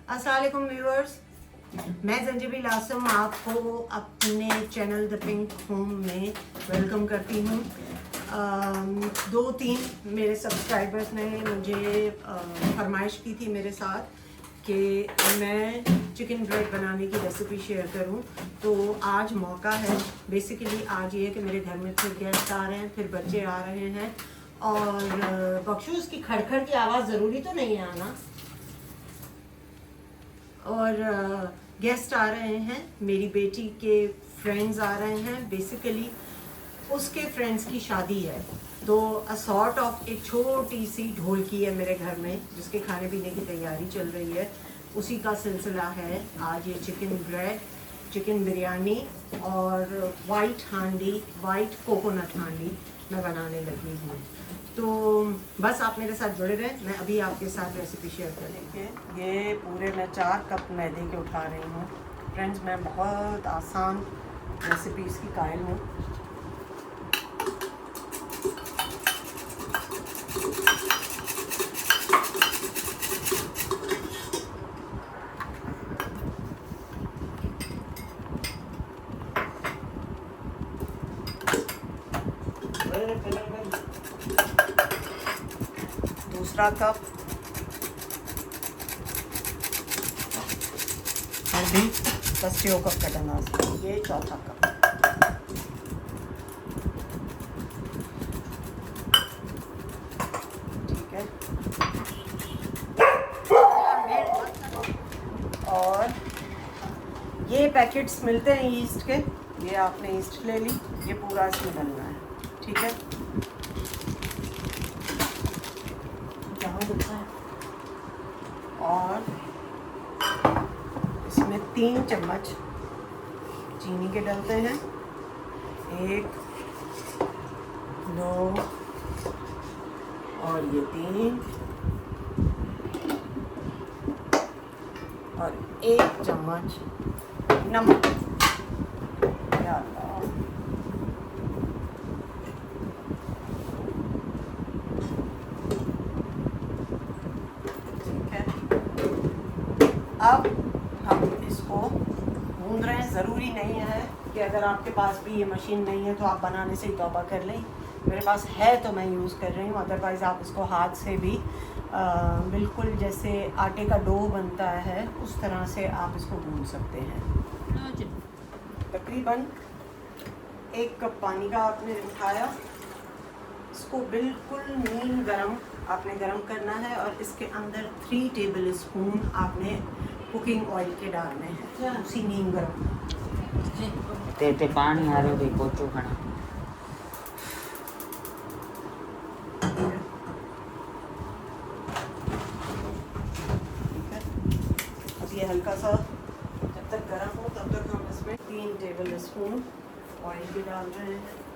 अस्सलाम वालेकुम व्यूअर्स, मैं ज़ंजीबिल आसम आपको अपने चैनल द पिंक होम में वेलकम करती हूँ। 2-3 मेरे सब्सक्राइबर्स ने मुझे फरमाइश की थी मेरे साथ कि मैं चिकन ब्रेड बनाने की रेसिपी शेयर करूं, तो आज मौका है। बेसिकली आज ये है कि मेरे घर में फिर गेस्ट आ रहे हैं, फिर बच्चे आ रहे हैं और बख्शू उसकी खड़खड़ की आवाज़ ज़रूरी तो नहीं है आना, और गेस्ट आ रहे हैं, मेरी बेटी के फ्रेंड्स आ रहे हैं। बेसिकली उसके फ्रेंड्स की शादी है, तो अ सॉर्ट ऑफ एक छोटी सी ढोलकी है मेरे घर में जिसके खाने पीने की तैयारी चल रही है, उसी का सिलसिला है आज ये चिकन ब्रेड, चिकन बिरयानी और वाइट कोकोनट हांडी मैं बनाने लगी हूँ। तो बस आप मेरे साथ जुड़े रहें, मैं अभी आपके साथ रेसिपी शेयर करेंगे। ये पूरे मैं 4 कप मैदे के उठा रही हूँ। फ्रेंड्स, मैं बहुत आसान रेसिपीज़ की कायल हूँ। दूसरा कप और भी कस्टियो कप का डना, ये चौथा कप। ठीक है, और ये पैकेट्स मिलते हैं ईस्ट के, ये आपने ईस्ट ले ली, ये पूरा इसमें डालना है। ठीक है, और इसमें 3 चम्मच चीनी के डलते हैं, 1 2 और ये 3, और 1 चम्मच नमक। या अल्लाह, ठीक है। अब हम इसको गूंद रहे हैं। ज़रूरी नहीं है कि अगर आपके पास भी ये मशीन नहीं है तो आप बनाने से ही तौबा कर लें। मेरे पास है तो मैं यूज़ कर रही हूँ, अदरवाइज़ आप इसको हाथ से भी बिल्कुल जैसे आटे का डो बनता है उस तरह से आप इसको गूंद सकते हैं। तकरीबन 1 कप पानी का आपने उठाया, इसको बिल्कुल नीम गरम आपने गरम करना है, और इसके अंदर 3 टेबल स्पून आपने कुकिंग ऑयल के डालने हैं, उसी नीम गरम। ते पानी आ रहा है पोचो खाना। ठीक है, अब ये हल्का सा जब तक गरम हो तब तक हम इसमें 3 टेबल स्पून ऑयल भी डाल रहे हैं।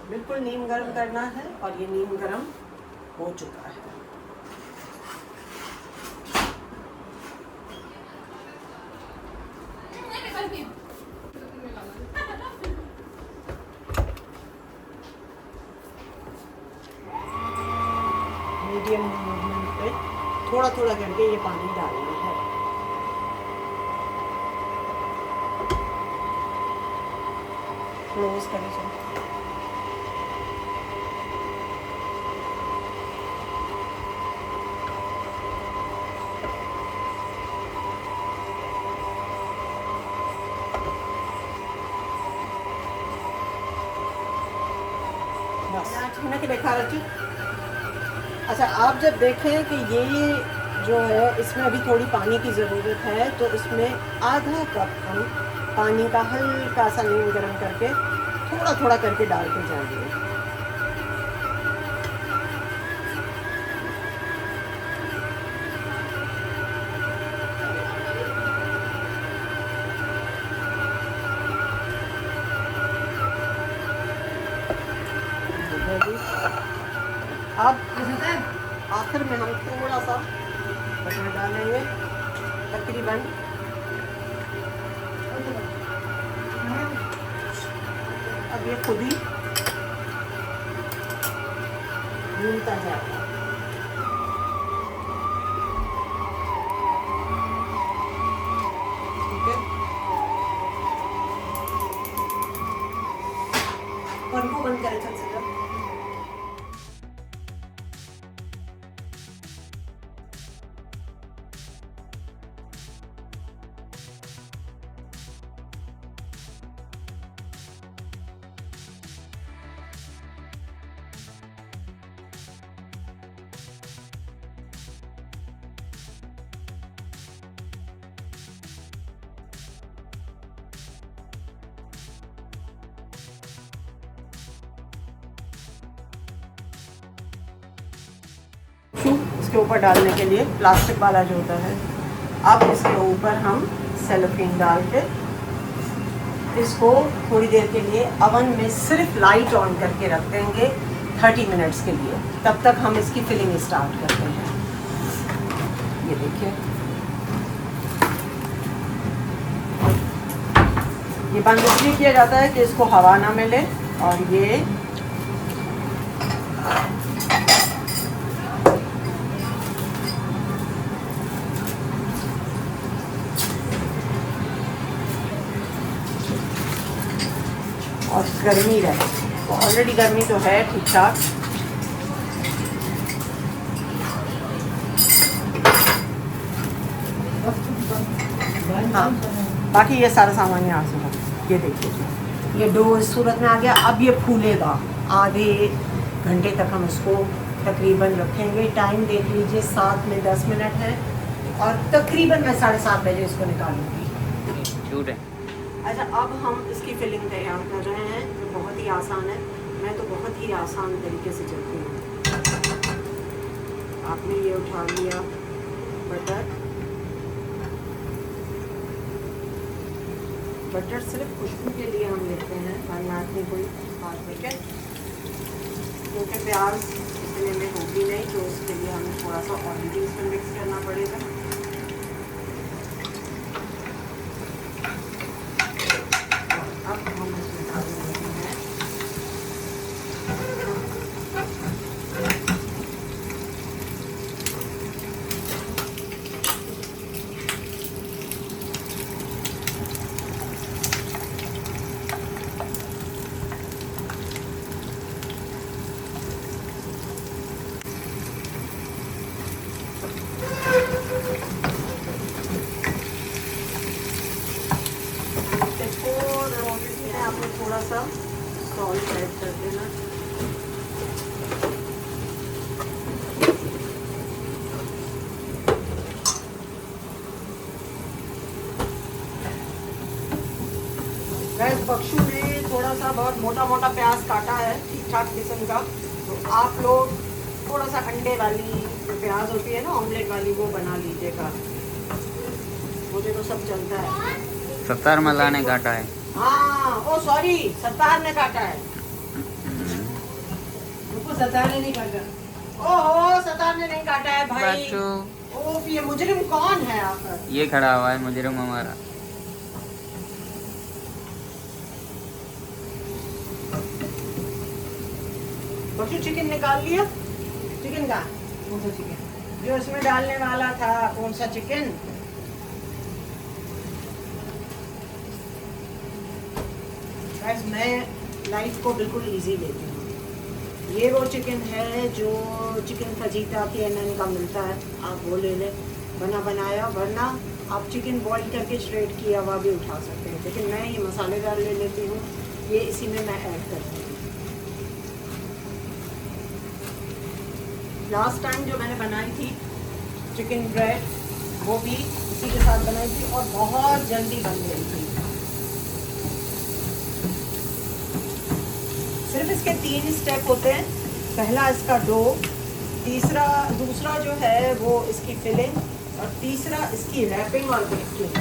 बिल्कुल नीम गरम करना है, और ये नीम गरम हो चुका है। मीडियम मूवमेंट पे थोड़ा थोड़ा करके ये पानी डालना है। क्लोज करें सर। के देखा रखी। अच्छा, आप जब देखें कि ये जो है इसमें अभी थोड़ी पानी की ज़रूरत है, तो इसमें आधा कप हम पानी का हल्का सा नीम गर्म करके थोड़ा थोड़ा करके डालते जाएंगे। अब आखिर में हम थोड़ा सा बटर डालेंगे, तकरीबन अब ये खुद ही भूनता जाएगा। ठीक है, पंखो बंद करें चल से इसके ऊपर डालने के लिए प्लास्टिक वाला जो होता है। अब इसके ऊपर हम सेलोफेन डाल के इसको थोड़ी देर के लिए अवन में सिर्फ लाइट ऑन करके रख देंगे 30 मिनट्स के लिए। तब तक हम इसकी फिलिंग स्टार्ट करते हैं। ये देखिए, ये बंद इसलिए किया जाता है कि इसको हवा ना मिले और ये और गर्मी रहे। तो ऑलरेडी गर्मी तो है ठीक ठाक। हाँ, बाकी ये सारा सामान यहाँ से है। ये देखिए, ये डो इस सूरत में आ गया। अब ये फूलेगा। आधे घंटे तक हम इसको तकरीबन रखेंगे। टाइम देख लीजिए, 7 में 10 मिनट है और तकरीबन मैं 7:30 बजे इसको निकालूंगी। झूठ है। अच्छा, अब हम इसकी फिलिंग तैयार कर रहे हैं जो बहुत ही आसान है। मैं तो बहुत ही आसान तरीके से चलती हूँ। आपने ये उठा लिया बटर। बटर सिर्फ खुशबू के लिए हम लेते हैं, वरना नहीं कोई बात नहीं है। क्योंकि प्याज इतने में होगी नहीं, तो उसके लिए हमें थोड़ा सा ऑयल भी इसमें मिक्स करना पड़ेगा। अब हम इसमें डाल रहे हैं आपको थोड़ा सा सॉल्ट ऐड कर देना। बख्शू ने थोड़ा सा बहुत मोटा मोटा प्याज काटा है, ठीक ठाक किस्म का। तो आप लोग थोड़ा सा अंडे वाली जो प्याज होती है ना, ऑमलेट वाली, वो बना लीजिएगा। मुझे तो सब चलता है। सत्तार मला ने काटा है। हाँ, ओ सॉरी, सत्तार ने काटा है। सत्तार ने नहीं काटा। ओहो, सत्तार ने नहीं काटा है भाई। ओह, ये मुजरिम कौन है आखिर? ये खड़ा हुआ है मुजरिम हमारा। बच्चू चिकन निकाल लिया? चिकन का कौन सा चिकन जो इसमें डालने वाला था? कौन सा चिकन? मैं लाइफ को बिल्कुल इजी लेती हूँ। ये वो चिकन है जो चिकन फजीता KNN का मिलता है, आप वो ले लें बना बनाया। वरना आप चिकन बॉईल करके श्रेड किया हुआ भी उठा सकते हैं, लेकिन मैं ये मसालेदार ले लेती हूँ। ये इसी में मैं ऐड करती हूँ। लास्ट टाइम जो मैंने बनाई थी चिकन ब्रेड, वो भी इसी के साथ बनाई थी और बहुत जल्दी बन गई थी। सिर्फ इसके 3 स्टेप होते हैं। पहला इसका डो, दूसरा जो है वो इसकी फिलिंग, और तीसरा इसकी रैपिंग और बेकिंग।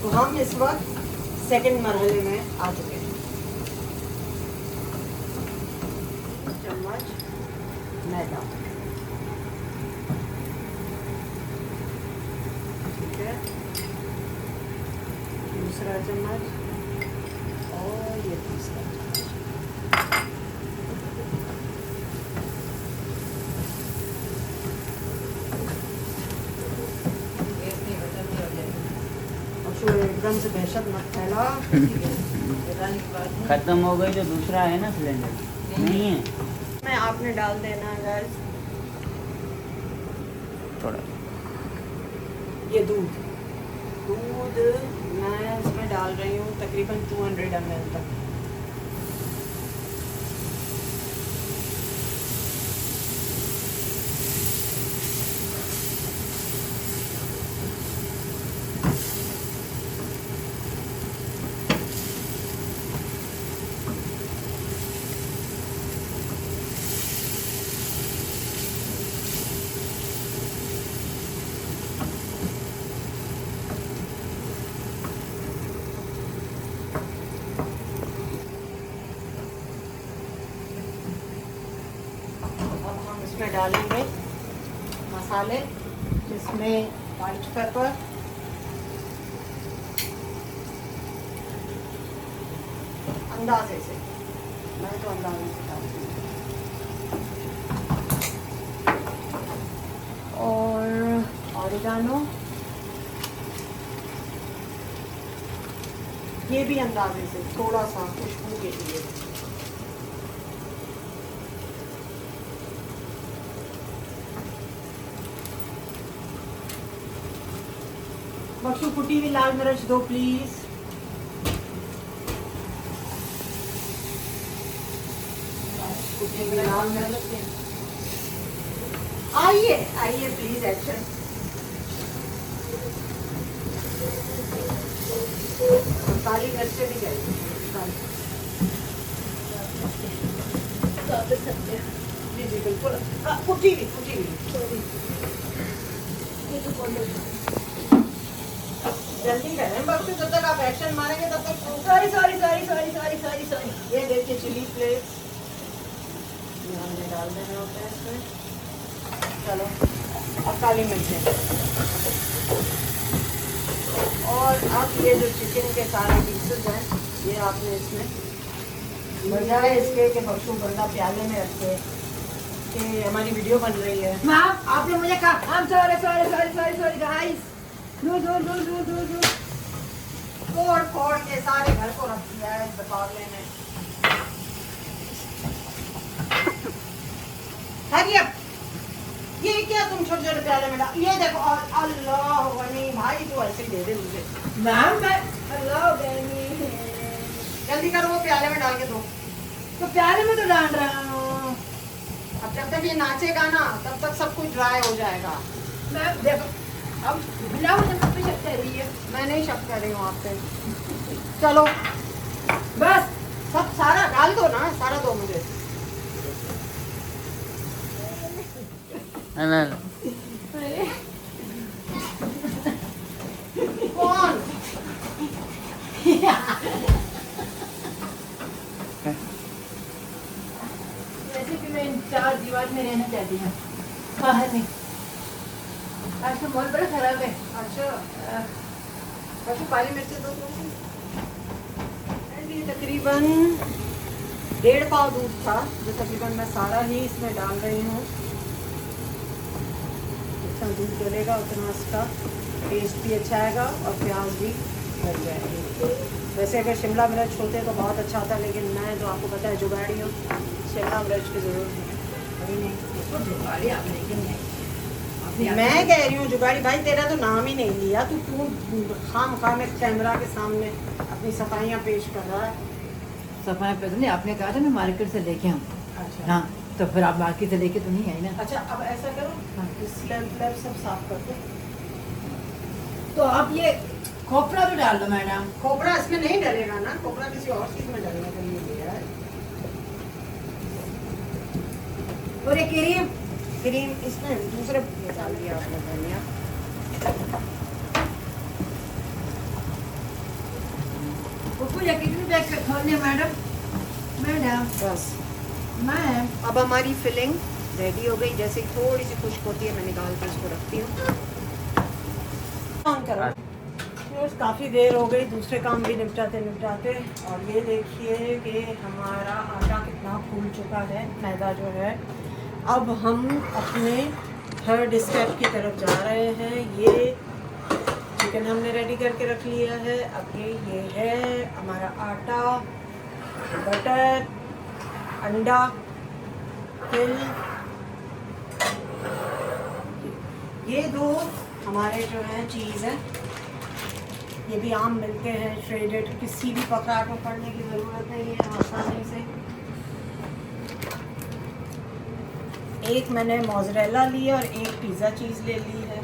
तो हम इस वक्त सेकंड मरहले में आ चुके हैं। चम्मच मैदा, ठीक है, दूसरा चम्मच और ये तीसरा चम्मच। अब एकदम से दहशत मत फैला। खत्म हो गई तो दूसरा है ना सिलेंडर, नहीं है में आपने डाल देना गाइस थोड़ा। ये दूध मैं इसमें डाल रही हूँ तकरीबन 200 ml तक। इसमें डालेंगे मसाले, जिसमें वाइट पेपर, अंदाजे से, मैं तो अंदाजे से डालती हूँ, और ऑरिगानो ये भी अंदाजे से थोड़ा सा खुशबू के लिए। बख्शू कुटी हुई लाल मिर्च दो प्लीज। कुटी हुई लाल मिर्च आइए आइए प्लीज एक्शन। काली मिर्च भी जाएगी जी जी बिल्कुल। कुटी हुई जल्दी करें बख्शू, जब तक आप एक्शन मारेंगे तब तक। सॉरी ये देखिए चिली फ्लेक्स हमने डाल देना होता है इसमें। चलो अब काली मिर्चें, और अब ये जो चिकन के सारे पीसेस हैं ये आपने इसमें बजाय इसके कि बख्शू बंदा प्याले में रखे कि हमारी वीडियो बन रही है। मैम आपने मुझे कहा सॉरी गाइस। दूर फोड़ के सारे घर को रख दिया है इस बतौले ने। हरी अब ये क्या तुम छोटे छोटे प्याले में डाल, ये देखो। और अल्लाह वनी भाई तू ऐसे ही दे दे मुझे। मैम मैं अल्लाह बेनी जल्दी करो वो प्याले में डाल के दो। तो प्याले में तो डाल रहा हूँ। अब जब तक ये नाचेगा ना तब तक सब कुछ ड्राई हो जाएगा। मैम देखो अब बिना मुझे सब पे शक कर रही है। मैं नहीं शक कर रही हूँ आप पे। चलो बस सब सारा डाल दो ना, सारा दो मुझे। कौन जैसे कि मैं इन चार दीवार में रहना चाहती हूँ, बाहर नहीं। आज तो बहुत बड़ा खराब है। अच्छा बस काली मिर्चें दो। ये तकरीबन 1.5 पाव दूध था जो तकरीबन मैं सारा ही इसमें डाल रही हूँ। जितना दूध डलेगा उतना इसका टेस्ट भी अच्छा आएगा और प्याज भी गल जाएगी। वैसे अगर शिमला मिर्च होते तो बहुत अच्छा होता, लेकिन मैं तो आपको पता है जुगाड़ी हूँ, शिमला मिर्च की ज़रूरत है नहीं। इसको जुगाड़ी आप लेकिन नहीं। मैं कह रही हूँ जुगाड़ी भाई, तेरा तो नाम ही नहीं लिया। तू खाम में कैमरा के सामने अपनी सफाइयाँ पेश कर रहा है। सफाई पे तो नहीं, आपने कहा था मैं मार्केट से लेके आऊँ। अच्छा हाँ तो फिर आप मार्केट से लेके तो नहीं आई ना। अच्छा अब ऐसा करो, इस स्लैब सब साफ कर दो। तो आप ये खोपरा तो डाल दो मैडम। खोपरा इसमें नहीं डलेगा ना, खोपरा किसी और चीज में डलने के लिए दिया है। और ये क्रीम इसमें दूसरे डाल दिया आपने धनिया। ये कितनी बैग खोलने मैडम? मैडम बस मैम अब हमारी फिलिंग रेडी हो गई, जैसे ही थोड़ी सी खुश्क होती है मैं निकाल के इसको रखती हूँ। ऑन करो। काफ़ी देर हो गई दूसरे काम भी निपटाते निपटाते, और ये देखिए कि हमारा आटा कितना फूल चुका है, मैदा जो है। अब हम अपने थर्ड स्टेप की तरफ जा रहे हैं। ये चिकन हमने रेडी करके रख लिया है। अब ये है हमारा आटा, बटर, अंडा, तिल, ये दो हमारे जो हैं चीज़ है। ये भी आम मिलते हैं श्रेडेड, किसी भी पकड़ाट में पड़ने की ज़रूरत नहीं है, आसानी से। एक मैंने मोज़रेला ली और एक पिज़्ज़ा चीज़ ले ली है।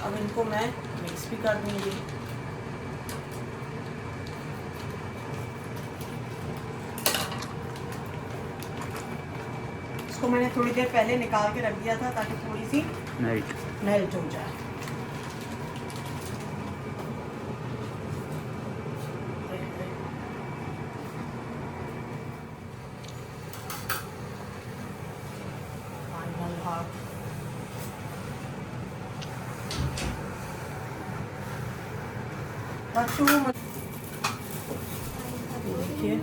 अब इनको मैं मिक्स भी कर दूँगी। इसको मैंने थोड़ी देर पहले निकाल के रख दिया था ताकि थोड़ी सी मेल्ट हो जाए। देखिए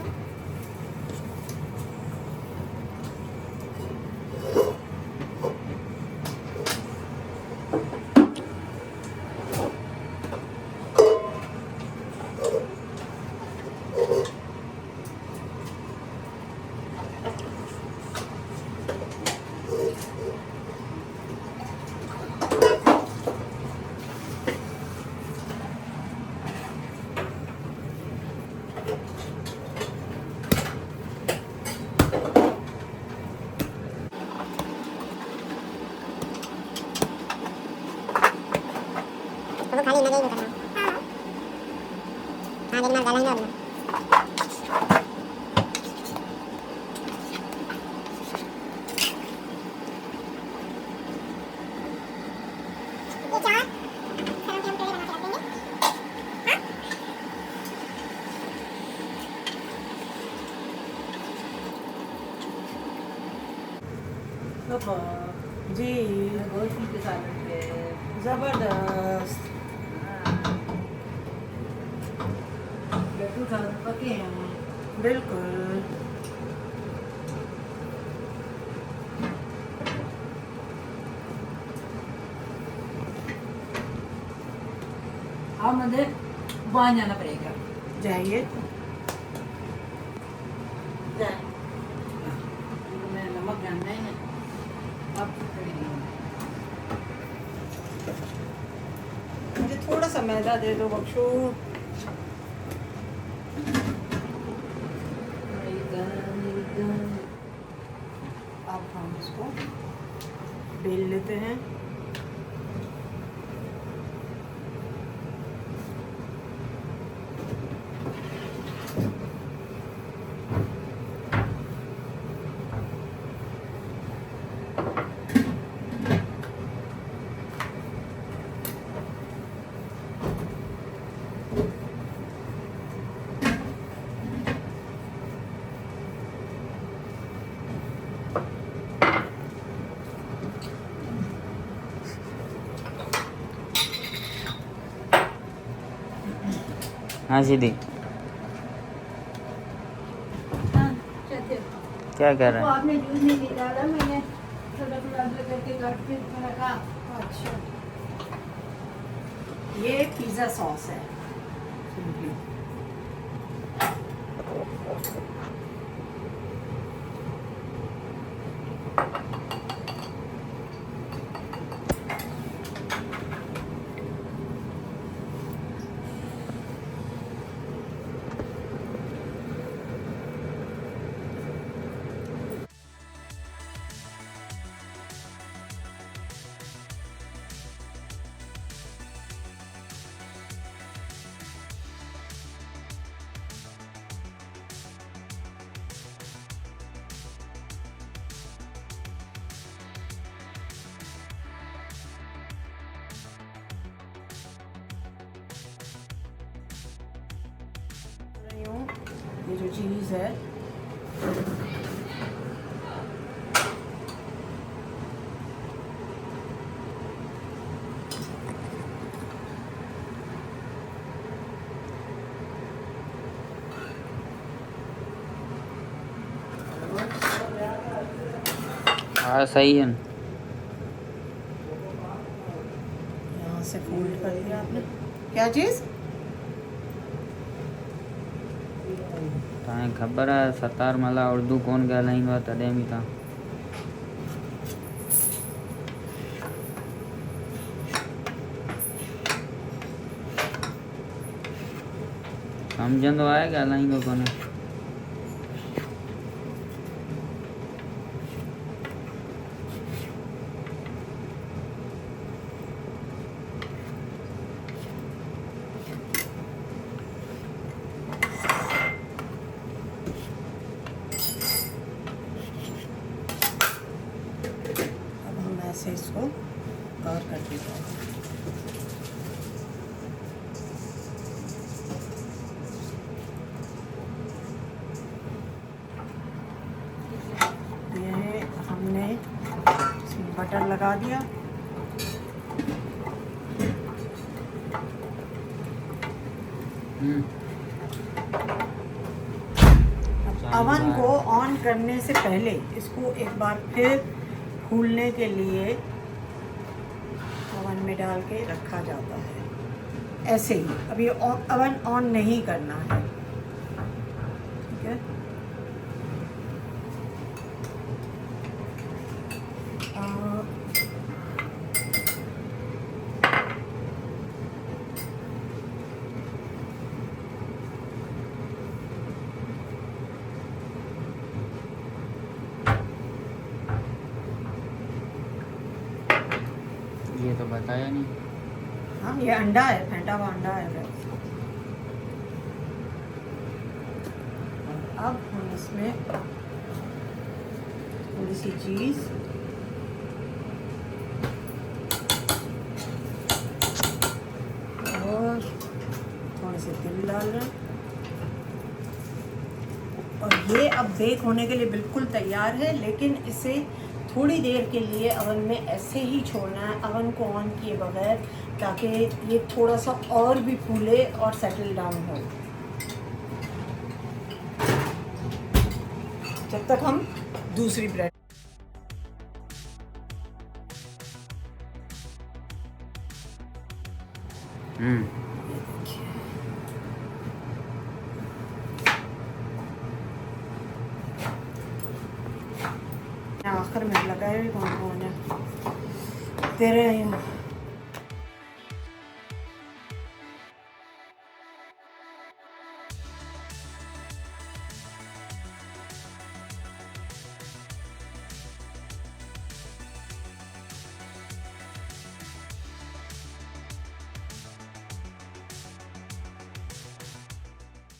खाली लगे ही करना। हाँ लेकिन मैं गला ही ना जी गोश्त के साथ ज़बरदस्त। लड्डू खा पके हैं। बिल्कुल। अब मुझे वहाँ जाना पड़ेगा। जाइए। मैं नमक जानना है ना। अब मुझे थोड़ा सा मैदा दे दो बख्शू। अब हम इसको बेल लेते हैं। हाँ सीधी क्या कर रहा है? आपने जूस नहीं निकाला, मैंने थोड़ा थोड़ा करके काट के रखा। अच्छा, ये पिज़्ज़ा सॉस है। ये जो चीज़ है हाँ सही है। यहाँ से फोल्ड कर दिया आपने। क्या चीज़? तव्हांखे ख़बर आहे सतार मला उर्दू कोन ॻाल्हाईंदो आहे तॾहिं बि तव्हां सम्झंदो आहे ॻाल्हाईंदो कोन्हे। अब हम ऐसे इसको कवर कर देते हैं। ये हमने इसमें बटर लगा दिया। अवन को ऑन करने से पहले इसको एक बार फिर फूलने के लिए अवन में डाल के रखा जाता है, ऐसे ही। अभी अवन ऑन नहीं करना है, ठीक है। ये तो बताया नहीं। हाँ, ये अंडा है, फेंटा हुआ अंडा है। अब हम इसमें थोड़ी सी चीज़ और थोड़े से तिल डाल रहे हैं, और ये अब बेक होने के लिए बिल्कुल तैयार है। लेकिन इसे थोड़ी देर के लिए अवन में ऐसे ही छोड़ना है, अवन को ऑन किए बगैर, ताकि ये थोड़ा सा और भी फूले और सेटल डाउन हो, जब तक हम दूसरी ब्रेड। आखिर में लगाए कौन कौन है तेरे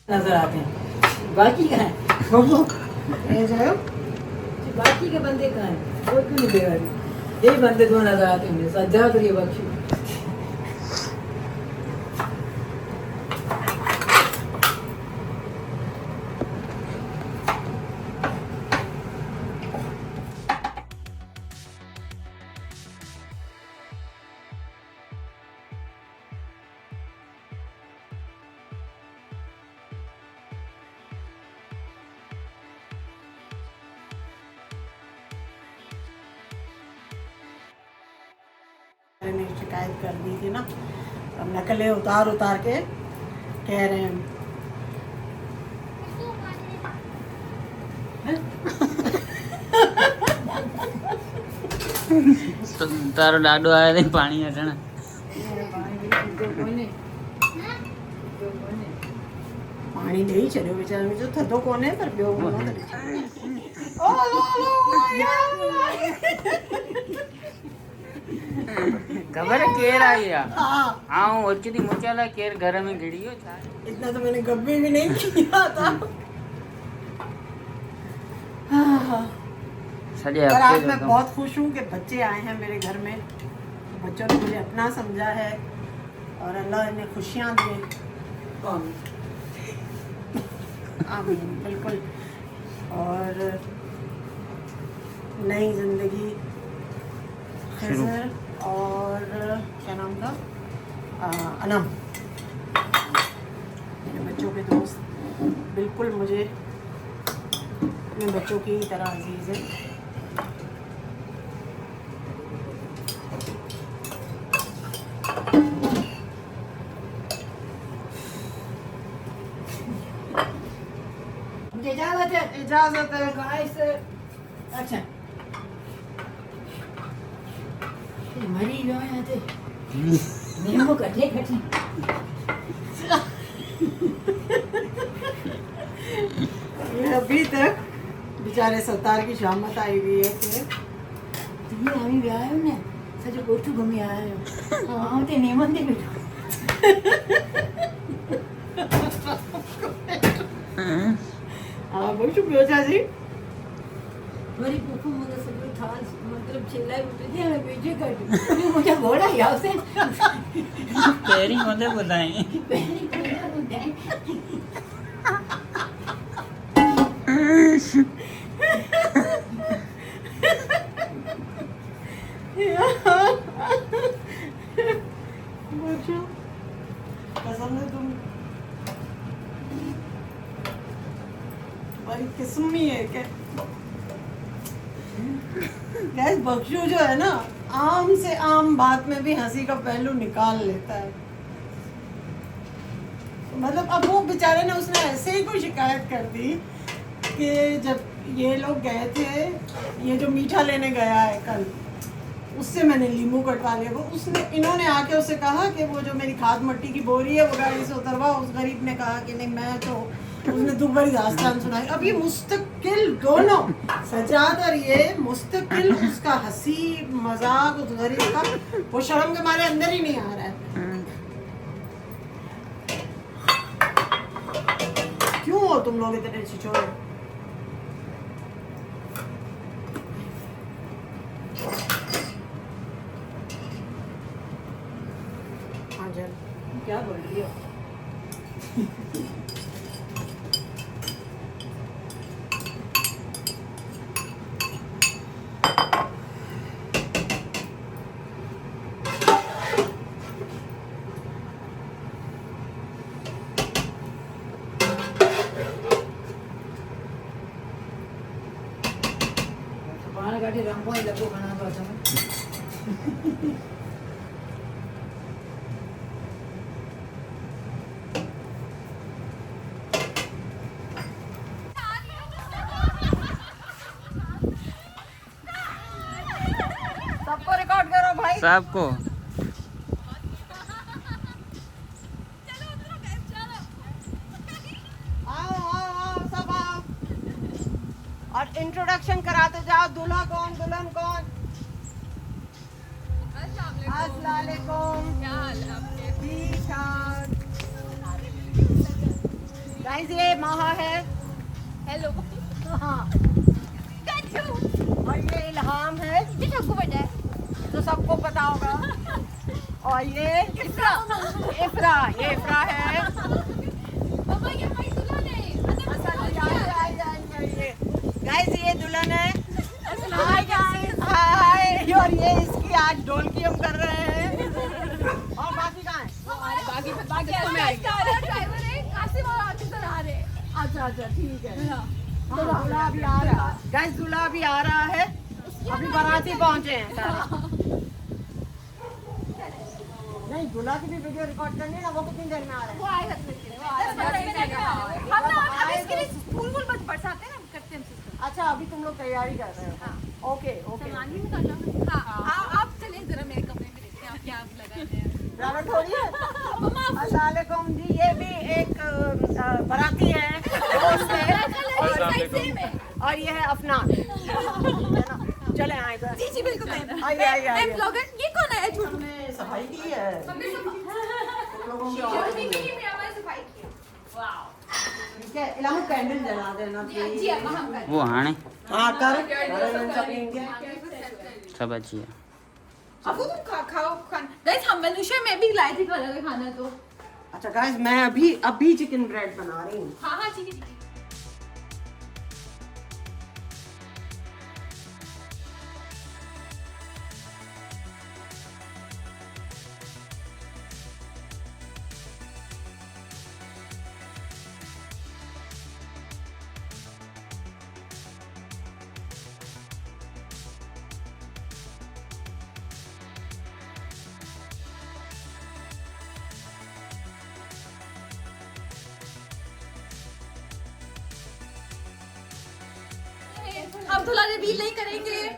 नजर आते हैं। बाकी कहाँ है? ये जाओ। बाकी के बंदे कहाँ हैं? कोई क्यों नहीं बेगा? यही बंदे दो नजर आते हैं। सज्जा करिए बख्शी। ने शिकायत कर दी थी ना, अब नकलें उतार उतार के कह रहे हैं। तो तारो डाडो आया नहीं पानी हटना पानी नहीं चलो बेचारे में जो थदो कोने पर बियो खबर है केर आई है। हाँ ओचती मुचाला केर घर में गिड़ी हो। इतना तो मैंने कभी भी नहीं किया था। पर आज मैं बहुत खुश हूँ कि बच्चे आए हैं मेरे घर में। बच्चों ने मुझे अपना समझा है और अल्लाह इन्हें खुशियाँ दे। आमीन, बिल्कुल। और नई जिंदगी खिज़र और क्या नाम था, अनम, मेरे बच्चों के दोस्त, बिल्कुल मुझे अपने बच्चों की तरह अजीज़ है। मुझे इजाजत है। इजाजत है। गाइस अच्छा मरी गयो यहाँ थे नींबू कटे कटे ये अभी तक बेचारे सत्तार की शामत आई हुई है कि तुम्हें आमी भी आयो ने सजो गोष्ट घूमी आयो हाँ ते नेमन दे बेटो हाँ बहुत शुक्रिया चाची। મારી પપ્પા મને સગળું થાસ મતલબ છેલ્લા ઉઠી અમે બીજે કાઢ્યું મુझे ઘોડા આવશે तेरी मुझे बताएं પહેરી ઘોડા ઉડાય बच्चों कसम से तुम बड़ी किस्मी है क्या। गैस बख्शू जो है ना आम से आम बात में भी हंसी का पहलू निकाल लेता है। मतलब अब वो बेचारे ने उसने ऐसे ही कोई शिकायत कर दी कि जब ये लोग गए थे, ये जो मीठा लेने गया है कल, उससे मैंने लींबू कटवा लिया। वो उसने इन्होंने आके उससे कहा कि वो जो मेरी खाद मट्टी की बोरी है वो गाड़ी से उतरवा। उस गरीब ने कहा कि नहीं मैं तो, उसने दुबरी दास्तान सुनाई। अब ये मुस्तकिल दोनों सजाद और ये मुस्तकिल उसका हंसी मजाक उस गरीब का वो शर्म के मारे अंदर ही नहीं आ रहा है। क्यों हो तुम लोग इतने छिछोरे? हाँ जल क्या बोल रही हो? બાળ કાઢી રંગો લગો બનાવવા તમે सबको रिकॉर्ड करो भाई। सबको आओ आओ आओ सब आओ और इंट्रोडक्शन कराते जाओ। दूल्हा कौन दुल्हन कौन? अस्सलाम वालेकुम। ठीक ठाक। गाइस ये महा है। हेलो हाँ और ये इल्हाम है जो सबको पता होगा। और ये इफ्रा, ये इफ्रा है। गाइस ये दुल्हन है। Hi guys hi. और ये इसकी आज ढोलकी हम कर रहे हैं। और बाकी कहाँ है? अच्छा अच्छा ठीक है। हाँ, दूल्हा अभी आ रहा है। गाइस दूल्हा अभी आ रहा है। अभी बाराती पहुंचे हैं सारे। नहीं दूल्हा की भी वीडियो रिकॉर्ड करनी है ना। वो कितनी देर में आ रहा है? अच्छा अभी तुम लोग तैयारी कर रहे हो? Okay okay. ज़्यादा थोड़ी है। अस्सलाम वालेकुम जी। ये भी एक बाराती है दोस्त है। और ये है अफनान। चले आए इधर। जी जी बिल्कुल आइए आइए आइए। ब्लॉगर ये कौन है झूठ हमने सफाई की है। तुम लोगों की आवाज़ नहीं है। ठीक है इलामू कैंडल जला देना प्लीज। वो हाणे हाँ कर सब अच्छी है। अब तुम खाओ खाना गाइस हम मनुष्य में भी लाए थे कल खाना तो अच्छा गाइस मैं अभी चिकन ब्रेड बना रही हूँ। हाँ हाँ ठीक है हम दूल्हा रिवील नहीं करेंगे।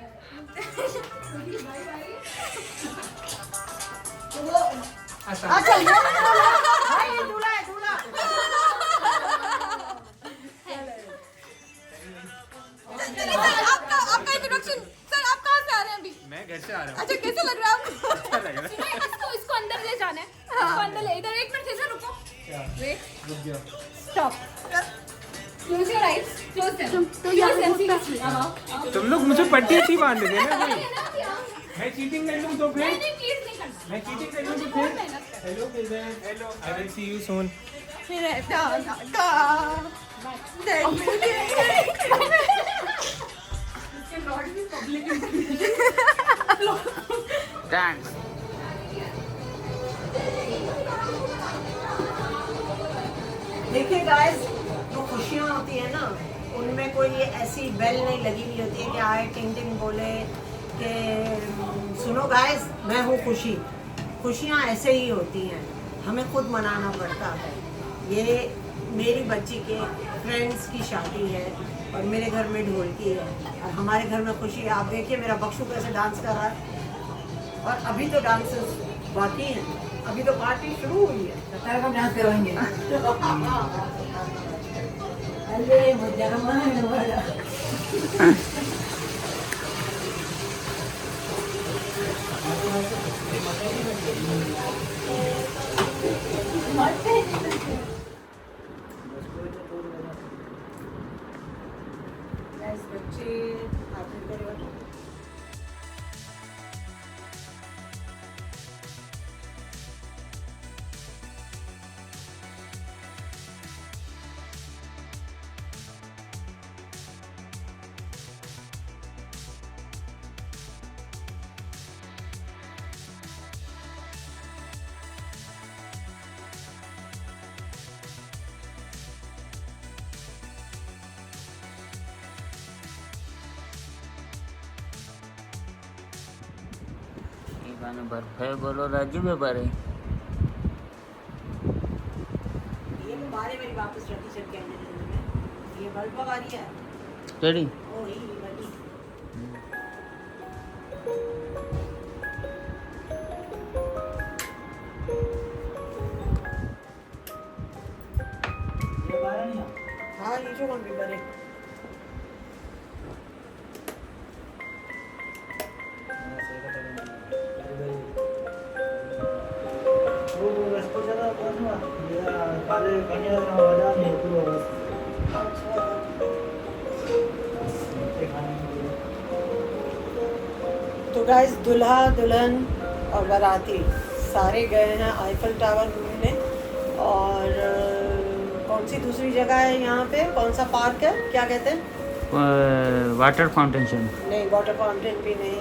अच्छा ये भाई ये दूल्हा है दूल्हा। आपका इंट्रोडक्शन सर, आप कहाँ से आ रहे हैं अभी? मैं घर से आ रहा हूँ। अच्छा कैसा लग रहा है आपको? अच्छा लग रहा है। इसको अंदर ले जाना है, इसको अंदर ले, इधर एक मिनट कैसे रुको, वेट, रुक गया। Stop, close your eyes, close them, तो यार सेंसी का तुम लोग मुझे पट्टी अच्छी बांध देते ना भाई। मैं चीटिंग कर लूँ तो फिर नहीं प्लीज नहीं करना, मैं चीटिंग कर लूँ तो फिर hello hello I will see you soon. Dance देखिए गाइस, जो खुशियाँ होती है ना, उनमें कोई ऐसी बेल नहीं लगी हुई होती है कि आए टिंग टिंग बोले कि सुनो गाइस मैं हूँ खुशी। खुशियाँ ऐसे ही होती हैं, हमें खुद मनाना पड़ता है। ये मेरी बच्ची के फ्रेंड्स की शादी है और मेरे घर में ढोलकी है और हमारे घर में खुशी है। आप देखिए मेरा बख्शू कैसे डांस कर रहा है और अभी तो डांसेस बाकी हैं, अभी तो पार्टी शुरू हुई है। सतार का डांस करवाएंगे। अरे मुझे मन बड़ा। बच्चे बर्फ है बोलो राजू में पर ये बारे मेरी वापस रखी चल के आने में ये बल्ब आ रही है केड़ी ओ ही वाली हाँ ये जो कौन भी बने तो गाइस दुल्हा दुल्हन और बाराती सारे गए हैं आईफल टावर घूमने। और कौन सी दूसरी जगह है यहाँ पे, कौन सा पार्क है, क्या कहते हैं? वाटर फाउंटेन नहीं वाटर फाउंटेन भी नहीं,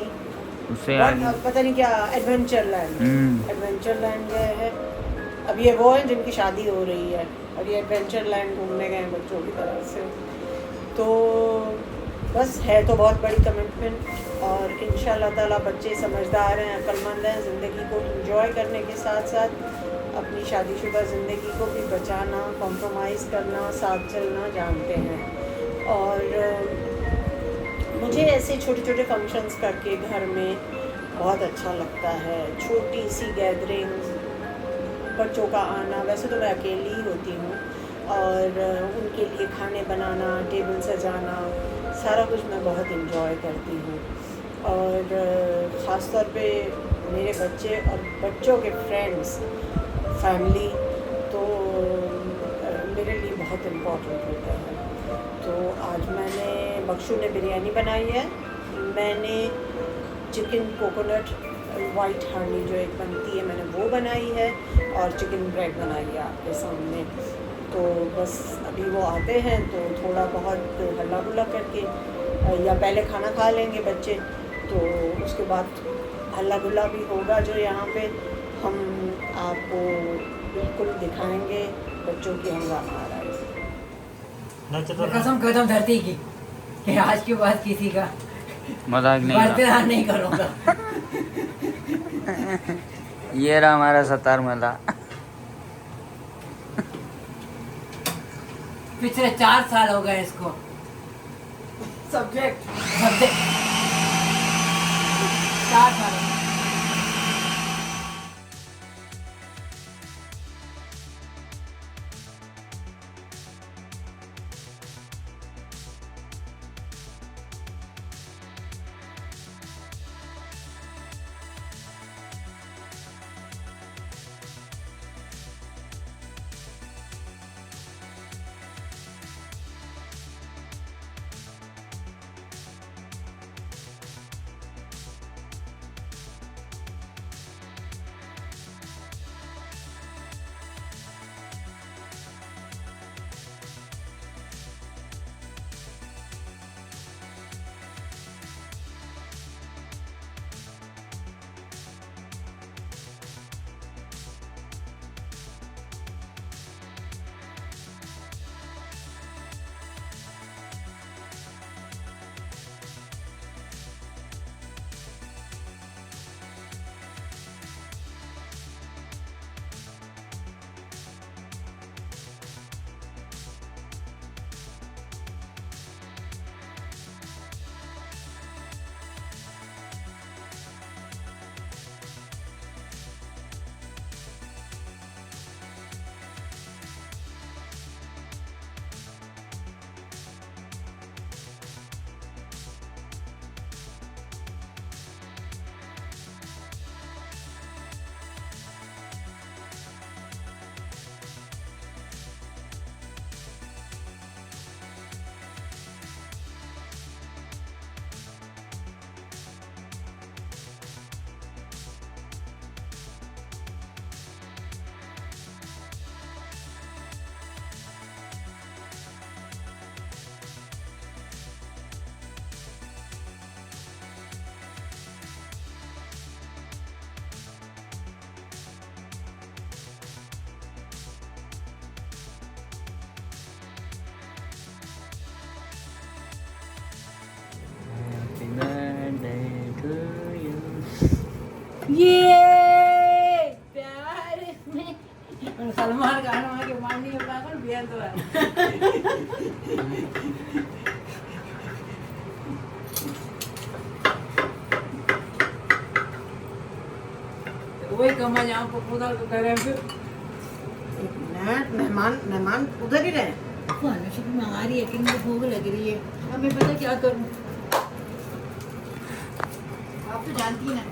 उससे पता नहीं क्या, एडवेंचर लैंड। एडवेंचर लैंड गए हैं। अब ये वो हैं जिनकी शादी हो रही है और ये एडवेंचर लैंड घूमने गए हैं बच्चों की तरफ से। तो बस है तो बहुत बड़ी कमिटमेंट और इंशाल्लाह ताला बच्चे समझदार हैं, अक्लमंद हैं, ज़िंदगी को इंजॉय करने के साथ साथ अपनी शादीशुदा ज़िंदगी को भी बचाना, कॉम्प्रोमाइज़ करना, साथ चलना जानते हैं। और मुझे ऐसे छोटे छोटे फंक्शंस करके घर में बहुत अच्छा लगता है। छोटी सी गैदरिंग्स, बच्चों का आना, वैसे तो मैं अकेली ही होती हूँ और उनके लिए खाने बनाना, टेबल सजाना, सारा कुछ मैं बहुत इन्जॉय करती हूँ। और ख़ास तौर पे मेरे बच्चे और बच्चों के फ्रेंड्स, फैमिली तो मेरे लिए बहुत इम्पोर्टेंट होता है। तो आज मैंने, बख्शू ने बिरयानी बनाई है, मैंने चिकन कोकोनट वाइट हांडी जो एक बनती है मैंने वो बनाई है और चिकन ब्रेड बनाई है आपके सामने। तो बस अभी वो आते हैं तो थोड़ा बहुत हल्ला गुल्ला करके या पहले खाना खा लेंगे बच्चे, तो उसके बाद हल्ला गुल्ला भी होगा जो यहाँ पे हम आपको बिल्कुल दिखाएंगे बच्चों की हंगामा आ रहा है। कसम खत्म धरती की कि आज के बाद किसी का मजाक नहीं बर्तन नहीं करूँगा। ये रहा हमारा सतार मला। पिछले 4 साल हो गए इसको सब्जेक्ट स्टार्ट मारो. ये प्यार में सलमान खान के मांडी में पागल बियान तो है. वही कमा जहाँ पर खुदा तो करे फिर मेहमान उधर ही रहे. हमेशा भी मंगा रही है कि मुझे भूख लग रही है. अब मैं पता क्या करूँ. आप तो जानती हैं ना.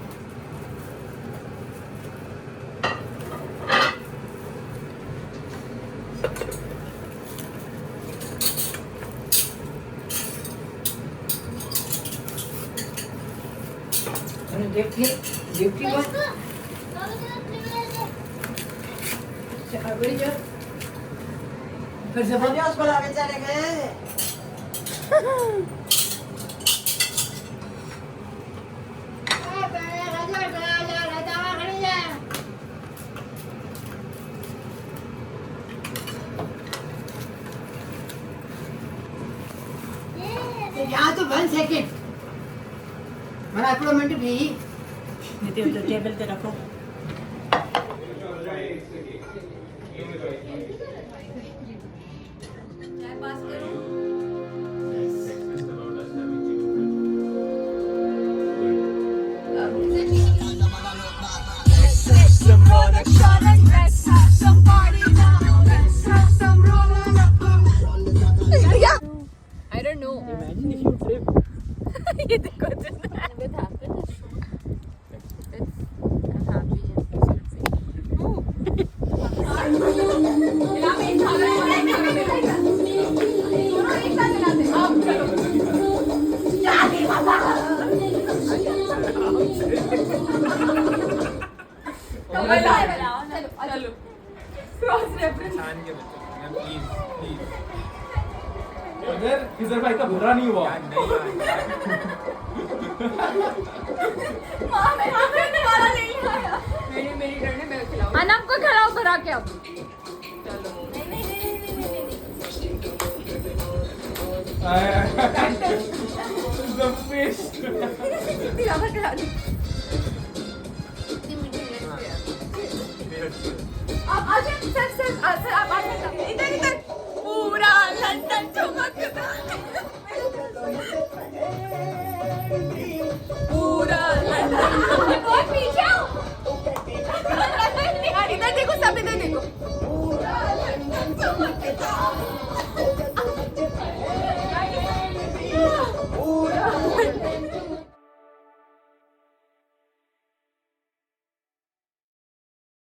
देखिए फिर से बोलिए उसको लाने चले गए. यहाँ तो 1 सेकेंड मला आपलं मिनट भी टेबल पे रखो. I don't know. Imagine if you trip. ये देखो with happiness. I'm happy. Cross reference please अगर खिजर भाई का बुरा नहीं हुआ मेरी टर्न है, मैं खिलाऊं. अनम को खड़ा होकर आके अब The fish. सर आप इधर पूरा लंदन चमकता